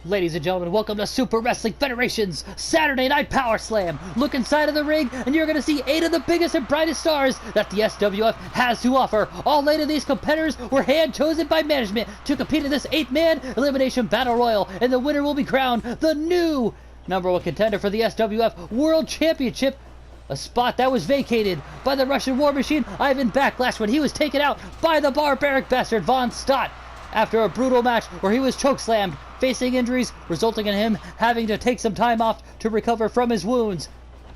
Ladies and gentlemen, welcome to Super Wrestling Federation's Saturday Night Power Slam. Look inside of the ring, and you're going to see 8 of the biggest and brightest stars that the SWF has to offer. All 8 of these competitors were hand-chosen by management to compete in this 8-man Elimination Battle Royal, and the winner will be crowned the new #1 contender for the SWF World Championship, a spot that was vacated by the Russian War Machine Ivan Backlash when he was taken out by the barbaric bastard Von Stott after a brutal match where he was chokeslammed, facing injuries resulting in him having to take some time off to recover from his wounds,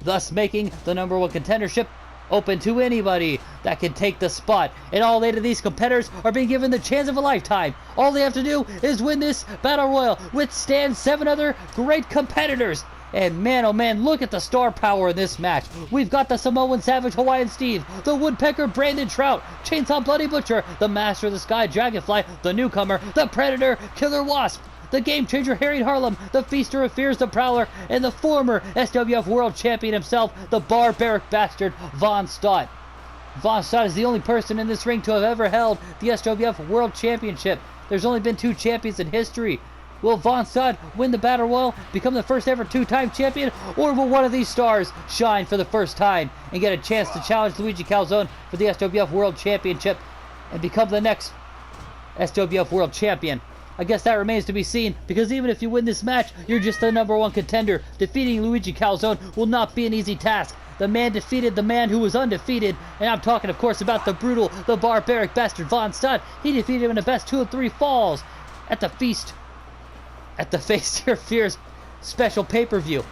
thus making the #1 contendership open to anybody that can take the spot. And all 8 of these competitors are being given the chance of a lifetime. All they have to do is win this battle royal, withstand 7 other great competitors. And man, oh man, look at the star power in this match. We've got the Samoan Savage Hawaiian Steve, the Woodpecker Brandon Trout, Chainsaw Bloody Butcher, the Master of the Sky Dragonfly, the Newcomer, the Predator Killer Wasp, the Game Changer Harry Harlem, the Feaster of Fears the Prowler, and the former SWF World Champion himself, the barbaric bastard Von Stott. Von Stott is the only person in this ring to have ever held the SWF World Championship. There's only been 2 champions in history. Will Von Stott win the Battle Royal, become the first ever 2-time champion, or will one of these stars shine for the first time and get a chance to challenge Luigi Calzone for the SWF World Championship and become the next SWF World Champion? I guess that remains to be seen, because even if you win this match, you're just the #1 contender. Defeating Luigi Calzone will not be an easy task. The man defeated the man who was undefeated, and I'm talking, of course, about the brutal, the barbaric bastard Von Stott. He defeated him in the best 2 of 3 falls at the Face Your Fears special pay-per-view.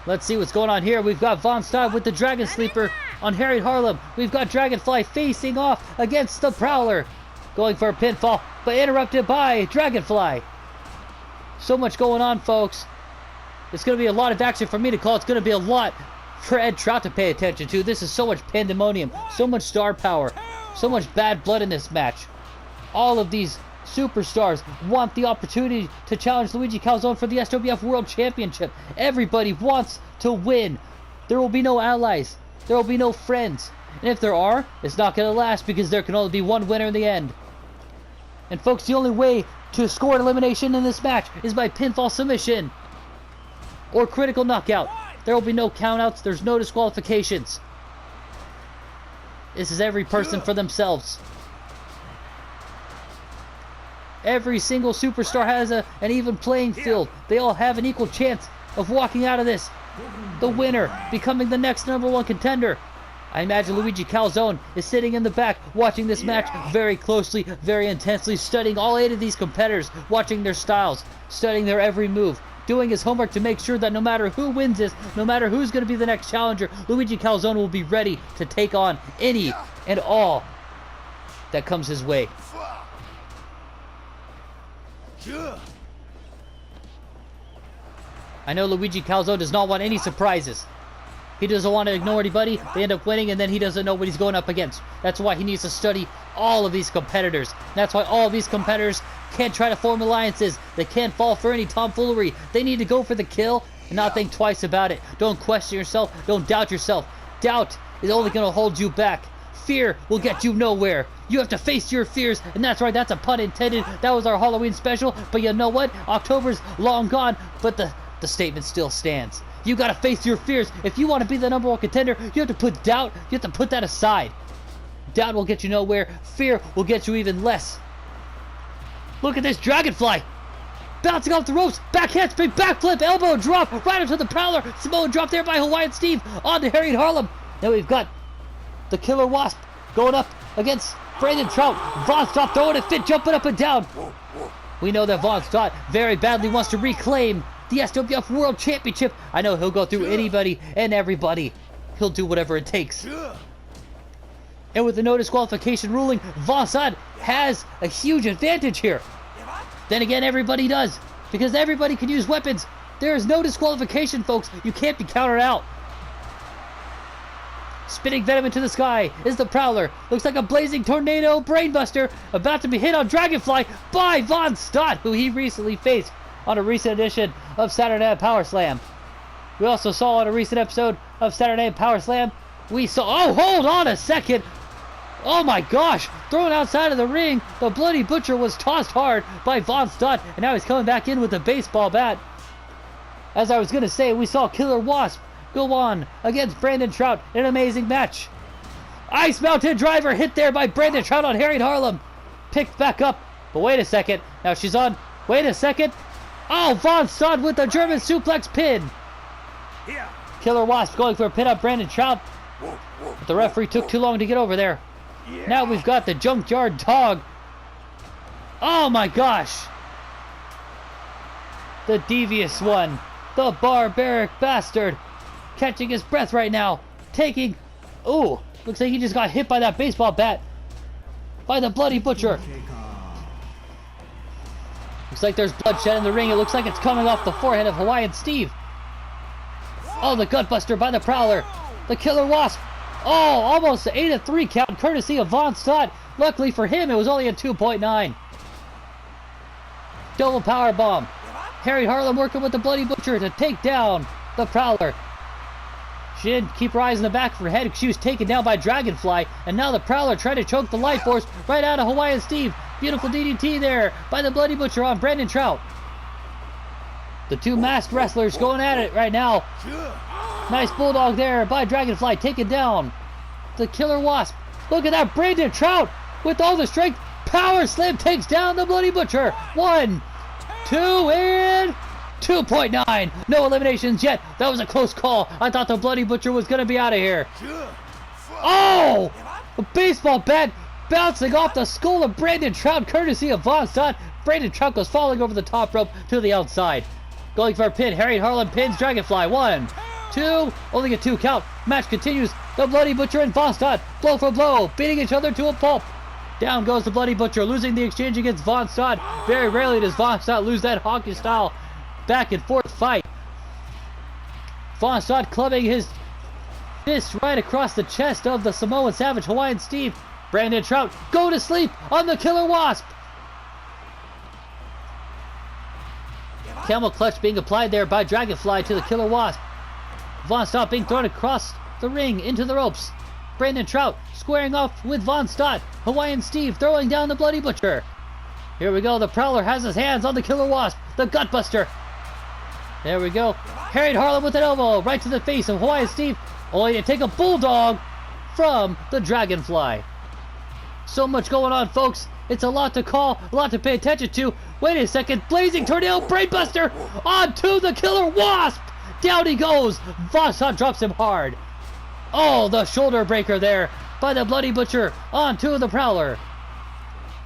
Let's see what's going on here. We've got Von Stott with the Dragon Sleeper on Harry Harlem. We've got Dragonfly facing off against the Prowler, going for a pinfall, but interrupted by Dragonfly. So much going on, folks. It's going to be a lot of action for me to call. It's going to be a lot for Ed Trout to pay attention to. This is so much pandemonium, so much star power, so much bad blood in this match. All of these superstars want the opportunity to challenge Luigi Calzone for the SWF World Championship. Everybody wants to win. There will be no allies. There will be no friends. And if there are, it's not going to last, because there can only be one winner in the end. And folks, the only way to score an elimination in this match is by pinfall submission or critical knockout. There will be no countouts. There's no disqualifications. This is every person for themselves. Every single superstar has an even playing field. They all have an equal chance of walking out of this the winner, becoming the next #1 contender. I imagine Luigi Calzone is sitting in the back watching this match very closely, very intensely, studying all 8 of these competitors, watching their styles, studying their every move, doing his homework to make sure that no matter who wins this, no matter who's going to be the next challenger, Luigi Calzone will be ready to take on any and all that comes his way. I know Luigi Calzone does not want any surprises. He doesn't want to ignore anybody. They end up winning, and then he doesn't know what he's going up against. That's why he needs to study all of these competitors. That's why all of these competitors can't try to form alliances. They can't fall for any tomfoolery. They need to go for the kill and not think twice about it. Don't question yourself. Don't doubt yourself. Doubt is only going to hold you back. Fear will get you nowhere. You have to face your fears, and that's right, that's a pun intended. That was our Halloween special, but you know what? October's long gone, but the statement still stands. You gotta face your fears. If you want to be the #1 contender, you have to put doubt, you have to put that aside. Doubt will get you nowhere. Fear will get you even less. Look at this Dragonfly. Bouncing off the ropes, back handspring, backflip, elbow drop, right into the Prowler. Samoan drop there by Hawaiian Steve, on to Harry Harlem. Now we've got the Killer Wasp going up against Brandon Trout. Von Stott throwing a fit, jumping up and down. We know that Von Stott very badly wants to reclaim the SWF World Championship. I know he'll go through anybody and everybody. He'll do whatever it takes. And with the no disqualification ruling, Von Stott has a huge advantage here. Then again, everybody does, because everybody can use weapons. There is no disqualification, folks. You can't be counted out. Spitting venom into the sky is the Prowler. Looks like a blazing tornado brainbuster about to be hit on Dragonfly by Von Stott, who he recently faced on a recent edition of Saturday Night Power Slam. We also saw on a recent episode of Saturday Night Power Slam, we saw, oh, hold on a second. Oh my gosh! Thrown outside of the ring. The Bloody Butcher was tossed hard by Von Stott, and now he's coming back in with a baseball bat. As I was going to say, we saw Killer Wasp go on against Brandon Trout in an amazing match. Ice Mountain Driver hit there by Brandon Trout on Harriet Harlem. Picked back up. But wait a second. Now she's on. Wait a second. Oh, Von Stott with the German suplex pin. Killer Wasp going for a pin up Brandon Trout. But the referee took too long to get over there. Now we've got the Junkyard Dog. Oh my gosh. The devious one. The barbaric bastard. Catching his breath right now. Taking... Ooh. Looks like he just got hit by that baseball bat. By the Bloody Butcher. Looks like there's bloodshed in the ring. It looks like it's coming off the forehead of Hawaiian Steve. Oh, the Gutbuster by the Prowler. The Killer Wasp. Oh, almost an 8-3 count courtesy of Von Stott. Luckily for him, it was only a 2.9. Double power bomb. Harriet Harlem working with the Bloody Butcher to take down the Prowler. She didn't keep her eyes in the back of her head. She was taken down by Dragonfly. And now the Prowler tried to choke the life force right out of Hawaiian Steve. Beautiful DDT there by the Bloody Butcher on Brandon Trout. The two masked wrestlers going at it right now. Nice bulldog there by Dragonfly, taken down the Killer Wasp. Look at that, Brandon Trout with all the strength. Power Slam takes down the Bloody Butcher. 1, 2, and 2.9. No eliminations yet. That was a close call. I thought the Bloody Butcher was going to be out of here. Oh! A baseball bat bouncing off the skull of Brandon Trout, courtesy of Von Stott. Brandon Trout goes falling over the top rope to the outside. Going for a pin. Harriet Harlem pins Dragonfly. 1, 2, only a 2 count. Match continues. The Bloody Butcher and Von Stott, blow for blow, beating each other to a pulp. Down goes the Bloody Butcher, losing the exchange against Von Stott. Very rarely does Von Stott lose that hockey style back and forth fight. Von Stott clubbing his fist right across the chest of the Samoan Savage Hawaiian Steve. Brandon Trout, go to sleep on the Killer Wasp. Camel clutch being applied there by Dragonfly to the Killer Wasp. Von Stott being thrown across the ring into the ropes. Brandon Trout squaring off with Von Stott. Hawaiian Steve throwing down the Bloody Butcher. Here we go. The Prowler has his hands on the Killer Wasp. The Gutbuster. There we go. Harriet Harlem with an elbow right to the face of Hawaiian Steve. Only to take a bulldog from the Dragonfly. So much going on, folks. It's a lot to call, a lot to pay attention to. Wait a second. Blazing Tornado Brainbuster onto the Killer Wasp. Down he goes. Von Stott drops him hard. Oh, the shoulder breaker there by the Bloody Butcher onto the Prowler.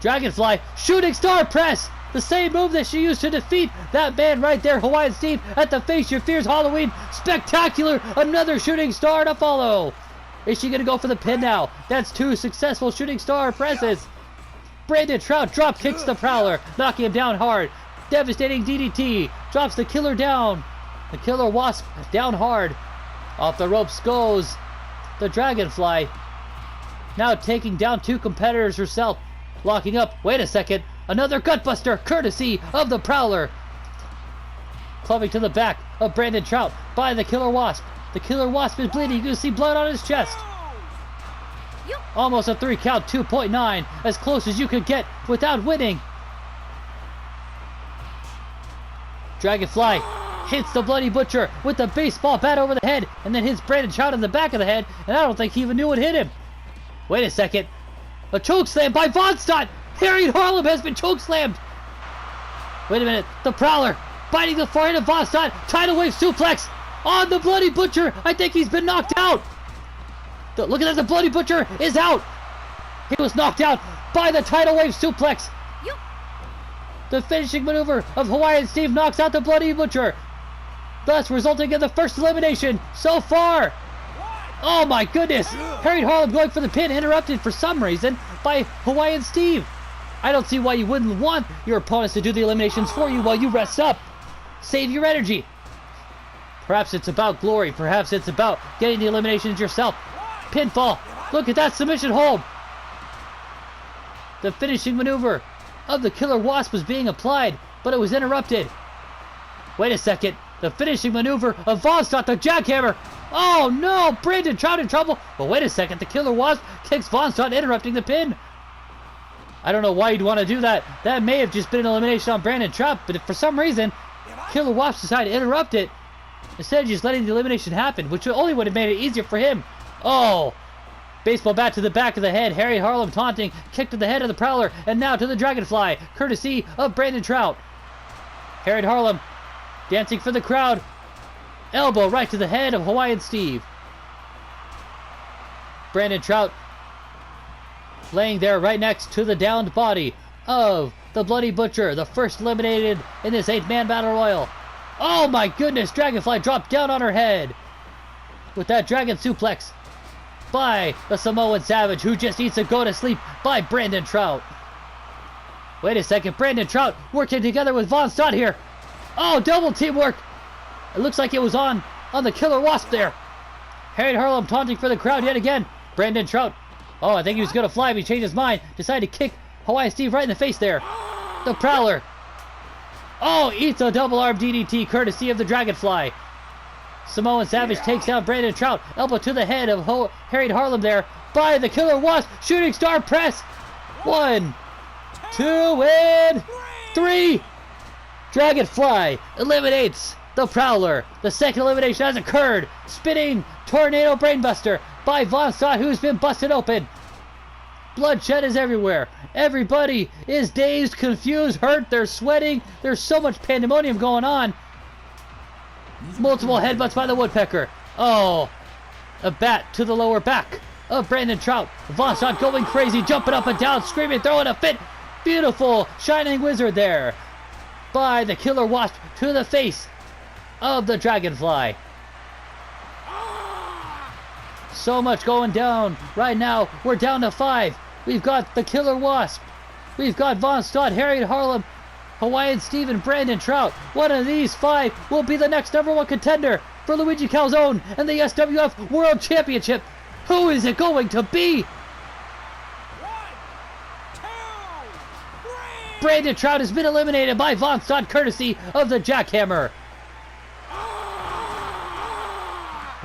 Dragonfly, shooting star press. The same move that she used to defeat that man right there, Hawaiian Steve, at the Face Your Fears Halloween. Spectacular. Another shooting star to follow. Is she going to go for the pin now? That's 2 successful shooting star presses. Brandon Trout drop kicks the Prowler, knocking him down hard. Devastating DDT. Drops the Killer down. The Killer Wasp down hard. Off the ropes goes the Dragonfly. Now taking down 2 competitors herself. Locking up. Wait a second. Another Gutbuster, courtesy of the Prowler. Clubbing to the back of Brandon Trout by the Killer Wasp. The Killer Wasp is bleeding. You can see blood on his chest. Almost a 3 count, 2.9. As close as you could get without winning. Dragonfly hits the Bloody Butcher with the baseball bat over the head, and then hits Brandon Trout in the back of the head, and I don't think he even knew it hit him. Wait a second. A chokeslam by Von Stott. Harriet Harlem has been chokeslammed. Wait a minute. The Prowler biting the forehead of Von Stott. Tidal wave suplex on the Bloody Butcher. I think he's been knocked out. Look at that. The Bloody Butcher is out. He was knocked out by the tidal wave suplex. The finishing maneuver of Hawaiian Steve knocks out the Bloody Butcher, thus resulting in the first elimination so far. Oh my goodness. Harriet Harlem going for the pin, interrupted for some reason by Hawaiian Steve. I don't see why you wouldn't want your opponents to do the eliminations for you while you rest up. Save your energy. Perhaps it's about glory. Perhaps it's about getting the eliminations yourself. Pinfall. Look at that submission hold. The finishing maneuver of the Killer Wasp was being applied, but it was interrupted. Wait a second. The finishing maneuver of Von Stott, the jackhammer Oh no, Brandon Trout in trouble. But wait a second, the Killer Wasp kicks Von Stott, interrupting the pin. I don't know why you'd want to do that. That may have just been an elimination on Brandon Trout, but if for some reason Killer Wasp decided to interrupt it, instead of just letting the elimination happen, which only would have made it easier for him. Oh, baseball bat to the back of the head. Harry Harlem taunting, kick to the head of the Prowler, and now to the Dragonfly, courtesy of Brandon Trout. Harry Harlem dancing for the crowd. Elbow right to the head of Hawaiian Steve. Brandon Trout laying there right next to the downed body of the Bloody Butcher, the first eliminated in this 8-man battle royal. Oh my goodness, Dragonfly dropped down on her head with that dragon suplex by the Samoan Savage, who just needs to go to sleep, by Brandon Trout. Wait a second, Brandon Trout working together with Von Stott here. Oh, double teamwork. It looks like it was on the Killer Wasp there. Harry Harlem taunting for the crowd yet again. Brandon Trout. Oh, I think he was going to fly, but he changed his mind. Decided to kick Hawaiian Steve right in the face there. The Prowler. Oh, eats a double arm DDT courtesy of the Dragonfly. Samoan Savage takes down Brandon Trout. Elbow to the head of Harry Harlem there by the Killer Wasp. Shooting star press. 1, 2, and 3. Dragonfly eliminates the Prowler. The second elimination has occurred. Spinning tornado brainbuster by Von Stott, who's been busted open. Bloodshed is everywhere. Everybody is dazed, confused, hurt. They're sweating. There's so much pandemonium going on. Multiple headbutts by the Woodpecker. Oh, a bat to the lower back of Brandon Trout. Von Stott going crazy, jumping up and down, screaming, throwing a fit. Beautiful Shining Wizard there by the Killer Wasp to the face of the Dragonfly. So much going down right now. We're down to 5. We've got the Killer Wasp. We've got Von Stott, Harry Harlem, Hawaiian Steve, and Brandon Trout. One of these 5 will be the next #1 contender for Luigi Calzone and the SWF World Championship. Who is it going to be? 1, 2, 3. Brandon Trout has been eliminated by Von Stott, courtesy of the Jackhammer.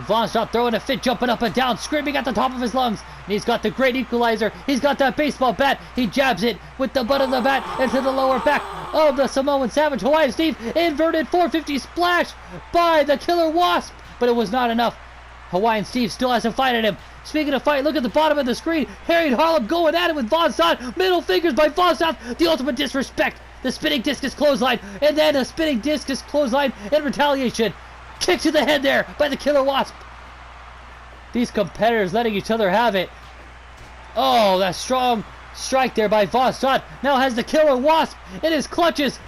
Von Stott throwing a fit, jumping up and down, screaming at the top of his lungs. And he's got the great equalizer. He's got that baseball bat. He jabs it with the butt of the bat into the lower back of the Samoan Savage. Hawaiian Steve, inverted 450 splash by the Killer Wasp. But it was not enough. Hawaiian Steve still hasn't fighted him. Speaking of fight, look at the bottom of the screen. Harry Harlem going at it with Von Stott. Middle fingers by Von Stott. The ultimate disrespect. The spinning discus clothesline. And then a spinning discus clothesline in retaliation. Kick to the head there by the Killer Wasp. These competitors letting each other have it. Oh, that strong strike there by Von Stott now has the Killer Wasp in his clutches.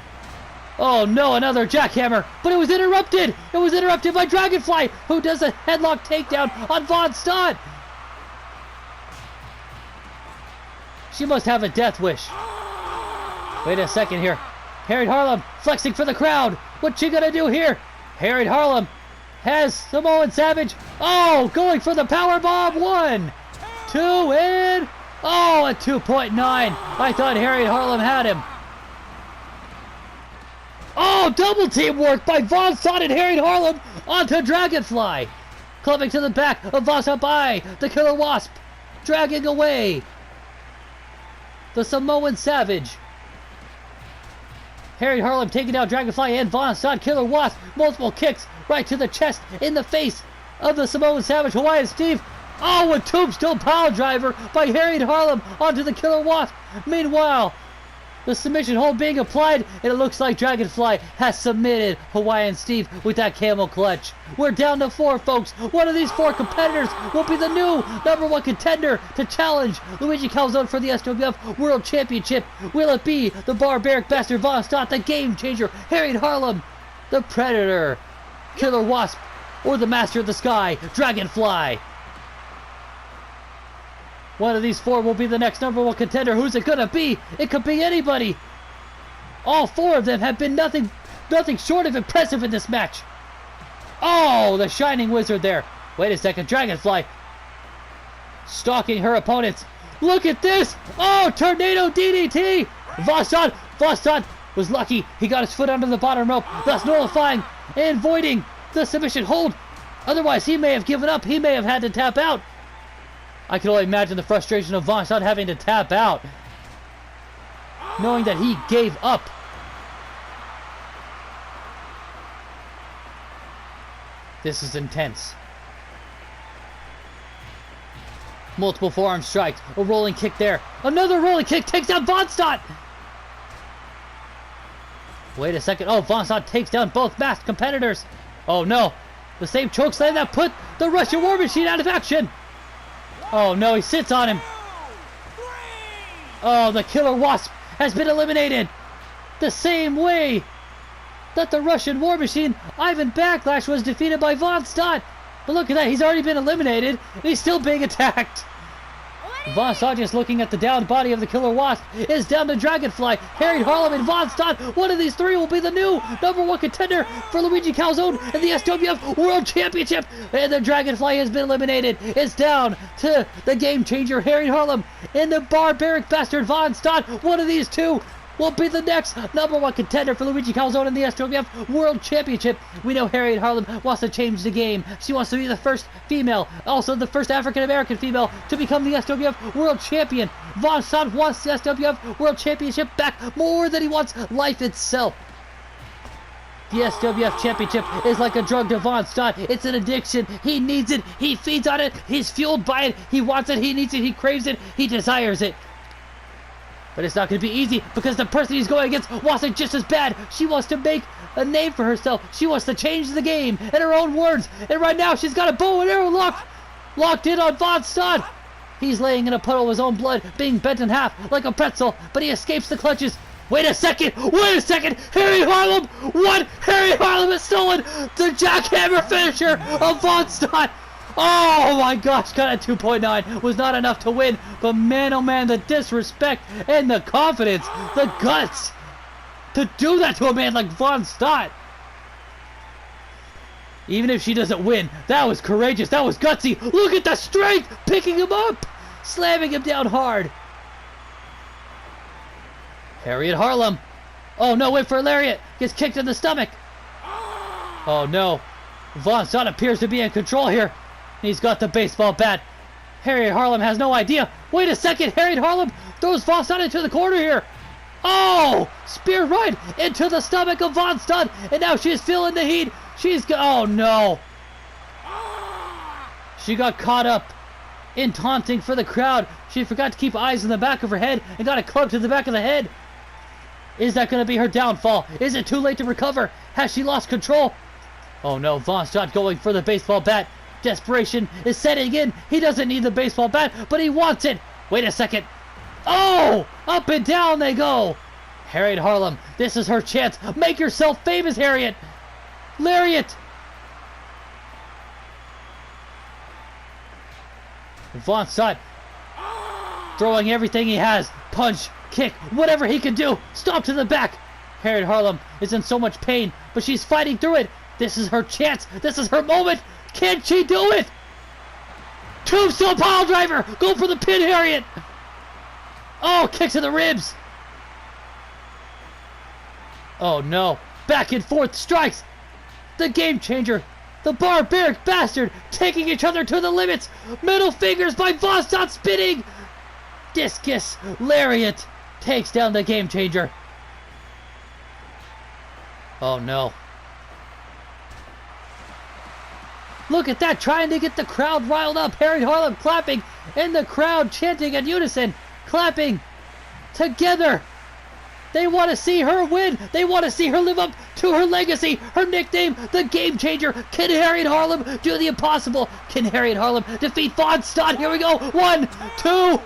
Oh no, another jackhammer, but it was interrupted. It was interrupted by Dragonfly, who does a headlock takedown on Von Stott. She must have a death wish. Wait a second here. Harry Harlem flexing for the crowd. What's she gonna do here? Harry Harlem has Samoan Savage. Oh, going for the power bomb. 1, 2, and oh, a 2.9. I thought Harry Harlem had him. Oh, double teamwork by Von Stott and Harry Harlem onto Dragonfly. Clubbing to the back of Von Stott by the Killer Wasp. Dragging away the Samoan Savage. Harry Harlem taking down Dragonfly and Von Stott. Killer Wasp, multiple kicks right to the chest, in the face of the Samoan Savage. Hawaiian Steve. Oh, a tombstone pile driver by Harry Harlem onto the Killer Wasp. Meanwhile, the submission hold being applied, and it looks like Dragonfly has submitted Hawaiian Steve with that camel clutch. We're down to 4, folks. One of these 4 competitors will be the new #1 contender to challenge Luigi Calzone for the SWF World Championship. Will it be the barbaric bastard Von Stott, the game changer Harry Harlem, the Predator, Killer Wasp, or the Master of the Sky, Dragonfly? One of these 4 will be the next #1 contender. Who's it gonna be? It could be anybody. All 4 of them have been nothing short of impressive in this match. Oh, the Shining Wizard there. Wait a second, Dragonfly stalking her opponents. Look at this. Oh, tornado DDT. Von Stott was lucky. He got his foot under the bottom rope, thus nullifying and voiding the submission hold. Otherwise, he may have given up. He may have had to tap out. I can only imagine the frustration of Von Staudt having to tap out, knowing that he gave up. This is intense. Multiple forearm strikes. A rolling kick there. Another rolling kick takes down Von Staudt. Wait a second. Oh, Von Staudt takes down both masked competitors. Oh no. The same chokeslam that put the Russian War Machine out of action. Oh no, he sits on him. Oh, the Killer Wasp has been eliminated. The same way that the Russian War Machine, Ivan Backlash, was defeated by Von Staudt. But look at that, he's already been eliminated, and he's still being attacked. Von Staudt, just looking at the downed body of the Killer Wasp, is down to Dragonfly, Harriet Harlem, and Von Staudt. One of these three will be the new #1 contender for Luigi Calzone in the SWF World Championship. And the Dragonfly has been eliminated. It's down to the Game Changer, Harriet Harlem, and the Barbaric Bastard, Von Staudt. One of these two will be the next #1 contender for Luigi Calzone in the SWF World Championship. We know Harriet Harlem wants to change the game. She wants to be the first female, also the first African-American female to become the SWF World Champion. Von Staudt wants the SWF World Championship back more than he wants life itself. The SWF Championship is like a drug to Von Staudt. It's an addiction. He needs it. He feeds on it. He's fueled by it. He wants it. He needs it. He craves it. He desires it. But it's not going to be easy because the person he's going against wants it just as bad. She wants to make a name for herself. She wants to change the game in her own words. And right now she's got a bow and arrow locked in on Von Staudt. He's laying in a puddle of his own blood, being bent in half like a pretzel, but he escapes the clutches. Wait a second! Wait a second! Harriet Harlem! What? Harriet Harlem has stolen the jackhammer finisher of Von Staudt! Oh my gosh, got a 2.9. Was not enough to win, but man oh man, the disrespect and the confidence, the guts to do that to a man like Von Staudt. Even if she doesn't win, that was courageous, that was gutsy. Look at the strength, picking him up, slamming him down hard. Harriet Harlem. Oh no, wait for a lariat. Gets kicked in the stomach. Oh no. Von Staudt appears to be in control here. He's got the baseball bat. Harriet Harlem has no idea. Wait a second. Harriet Harlem throws Von Staudt into the corner here. Oh! Spear right into the stomach of Von Staudt. And now she's feeling the heat. Oh no. She got caught up in taunting for the crowd. She forgot to keep eyes in the back of her head and got a club to the back of the head. Is that going to be her downfall? Is it too late to recover? Has she lost control? Oh no, Von Staudt going for the baseball bat. Desperation is setting in. He doesn't need the baseball bat, but he wants it. Wait a second. Oh! Up and down they go. Harriet Harlem, this is her chance. Make yourself famous, Harriet. Lariat. Von Staudt throwing everything he has. Punch, kick, whatever he can do. Stomp to the back. Harriet Harlem is in so much pain, but she's fighting through it. This is her chance. This is her moment. Can she do it? Tombstone pile driver. Go for the pin, Harriet. Oh, kick to the ribs. Oh no. Back and forth strikes. The Game Changer. The Barbaric Bastard taking each other to the limits. Middle fingers by Von Staudt spinning. Discus lariat takes down the Game Changer. Oh no. Look at that, trying to get the crowd riled up. Harriet Harlem clapping, and the crowd chanting in unison, clapping together. They want to see her win. They want to see her live up to her legacy, her nickname, the Game Changer. Can Harriet Harlem do the impossible? Can Harriet Harlem defeat Von Staudt? Here we go. 1, 2.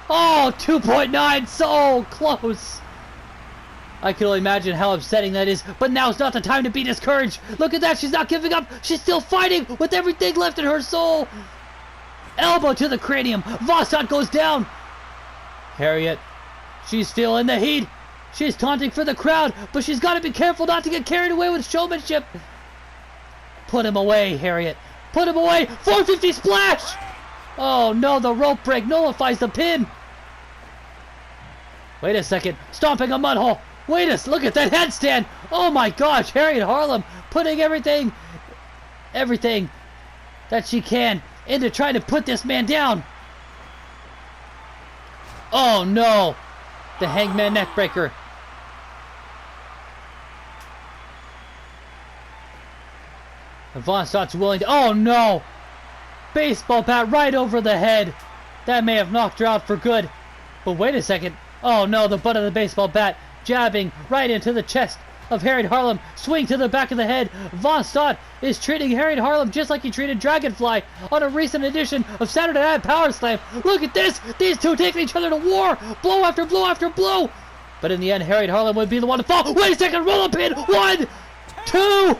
Oh, 2.9, so close. I can only imagine how upsetting that is, but now's not the time to be discouraged. Look at that, she's not giving up. She's still fighting with everything left in her soul. Elbow to the cranium. Von Staudt goes down. Harriet, she's feeling the heat. She's taunting for the crowd, but she's got to be careful not to get carried away with showmanship. Put him away, Harriet. Put him away. 450 splash. Oh no, the rope break nullifies the pin. Wait a second. Stomping a mud hole. Look at that headstand. Oh my gosh, Harriet Harlem putting everything everything that she can into trying to put this man down. Oh no! The Hangman neckbreaker. Von Stott's willing to... Oh no! Baseball bat right over the head. That may have knocked her out for good. But wait a second. Oh no, the butt of the baseball bat jabbing right into the chest of Harriet Harlem. Swing to the back of the head. Von Stott is treating Harriet Harlem just like he treated Dragonfly on a recent edition of Saturday Night Powerslam. Look at this! These two taking each other to war! Blow after blow after blow! But in the end, Harriet Harlem would be the one to fall. Wait a second! Roll up in! 1, 2, 3!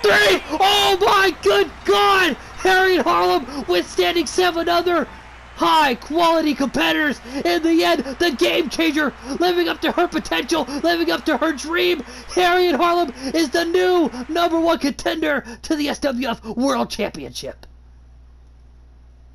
Oh my good God! Harriet Harlem withstanding 7 other high-quality competitors. In the end, the game changer, living up to her potential, living up to her dream. Harriet Harlem is the new #1 contender to the SWF World Championship.